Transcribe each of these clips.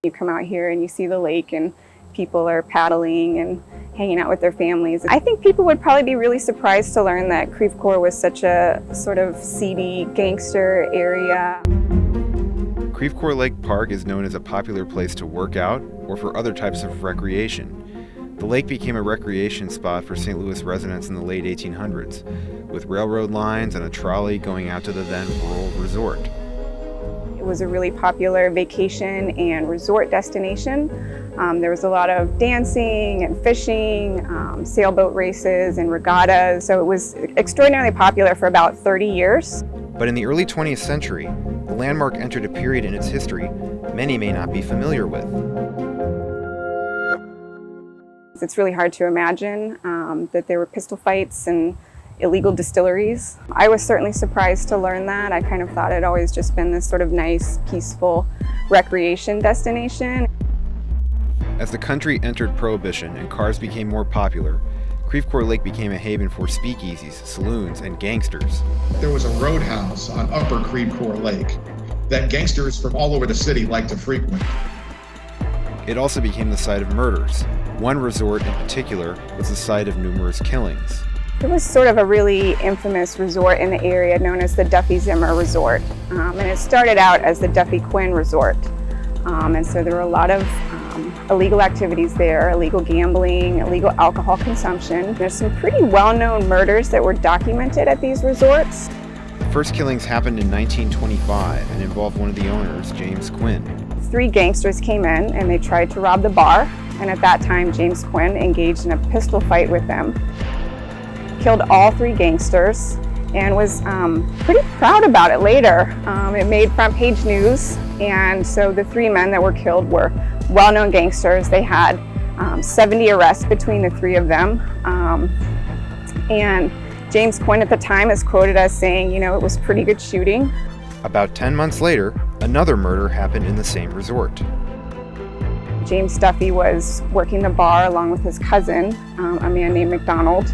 You come out here and you see the lake and people are paddling and hanging out with their families. I think people would probably be really surprised to learn that Creve Coeur was such a sort of seedy gangster area. Creve Coeur Lake Park is known as a popular place to work out or for other types of recreation. The lake became a recreation spot for St. Louis residents in the late 1800s, with railroad lines and a trolley going out to the then rural resort. It was a really popular vacation and resort destination. There was a lot of dancing and fishing, sailboat races and regattas, so it was extraordinarily popular for about 30 years. But in the early 20th century, the landmark entered a period in its history many may not be familiar with. It's really hard to imagine that there were pistol fights and illegal distilleries. I was certainly surprised to learn that. I kind of thought it always just been this sort of nice, peaceful recreation destination. As the country entered Prohibition and cars became more popular, Creve Coeur Lake became a haven for speakeasies, saloons, and gangsters. There was a roadhouse on Upper Creve Coeur Lake that gangsters from all over the city liked to frequent. It also became the site of murders. One resort in particular was the site of numerous killings. It was sort of a really infamous resort in the area known as the Duffy Zimmer Resort. And it started out as the Duffy Quinn Resort. And so there were a lot of illegal activities there, illegal gambling, illegal alcohol consumption. There's some pretty well-known murders that were documented at these resorts. The first killings happened in 1925 and involved one of the owners, James Quinn. 3 gangsters came in and they tried to rob the bar. And at that time, James Quinn engaged in a pistol fight with them, killed all 3 gangsters, and was pretty proud about it later. It made front page news, and so the 3 men that were killed were well-known gangsters. They had 70 arrests between the 3 of them, and James Quinn at the time is quoted as saying, you know, it was pretty good shooting. About 10 months later, another murder happened in the same resort. James Duffy was working the bar along with his cousin, a man named McDonald,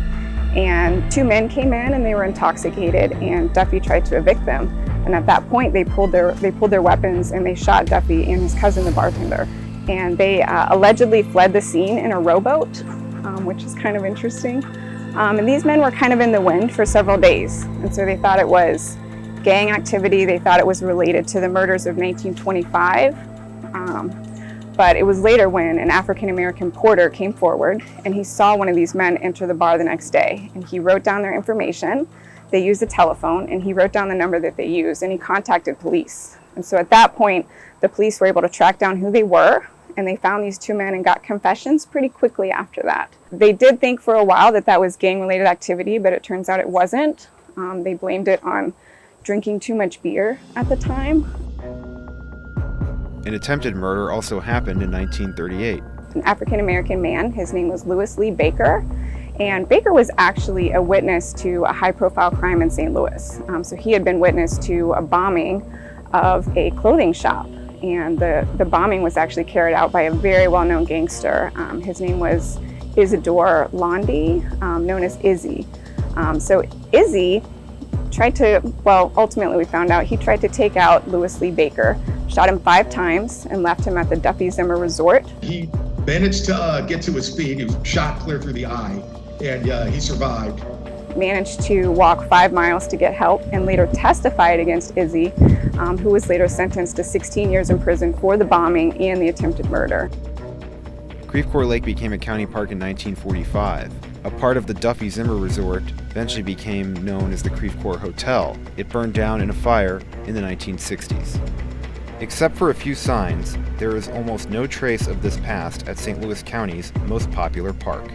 and 2 men came in and they were intoxicated, and Duffy tried to evict them. And at that point, they pulled their weapons and they shot Duffy and his cousin, the bartender. And they allegedly fled the scene in a rowboat, which is kind of interesting. And these men were kind of in the wind for several days, and so they thought it was gang activity. They thought it was related to the murders of 1925. But it was later when an African-American porter came forward and he saw one of these men enter the bar the next day, and he wrote down their information. They used a telephone and he wrote down the number that they used and he contacted police. And so at that point, the police were able to track down who they were, and they found these 2 men and got confessions pretty quickly after that. They did think for a while that that was gang-related activity, but it turns out it wasn't. They blamed it on drinking too much beer at the time. An attempted murder also happened in 1938. An African-American man, his name was Louis Lee Baker, and Baker was actually a witness to a high-profile crime in St. Louis. So he had been witness to a bombing of a clothing shop, and the bombing was actually carried out by a very well-known gangster. His name was Isidore Lundy, known as Izzy. So Izzy tried to, ultimately we found out he tried to take out Louis Lee Baker, shot him 5 times, and left him at the Duffy Zimmer Resort. He managed to get to his feet. He was shot clear through the eye, and he survived. Managed to walk 5 miles to get help, and later testified against Izzy, who was later sentenced to 16 years in prison for the bombing and the attempted murder. Creve Coeur Lake became a county park in 1945. A part of the Duffy Zimmer Resort eventually became known as the Creve Coeur Hotel. It burned down in a fire in the 1960s. Except for a few signs, there is almost no trace of this past at St. Louis County's most popular park.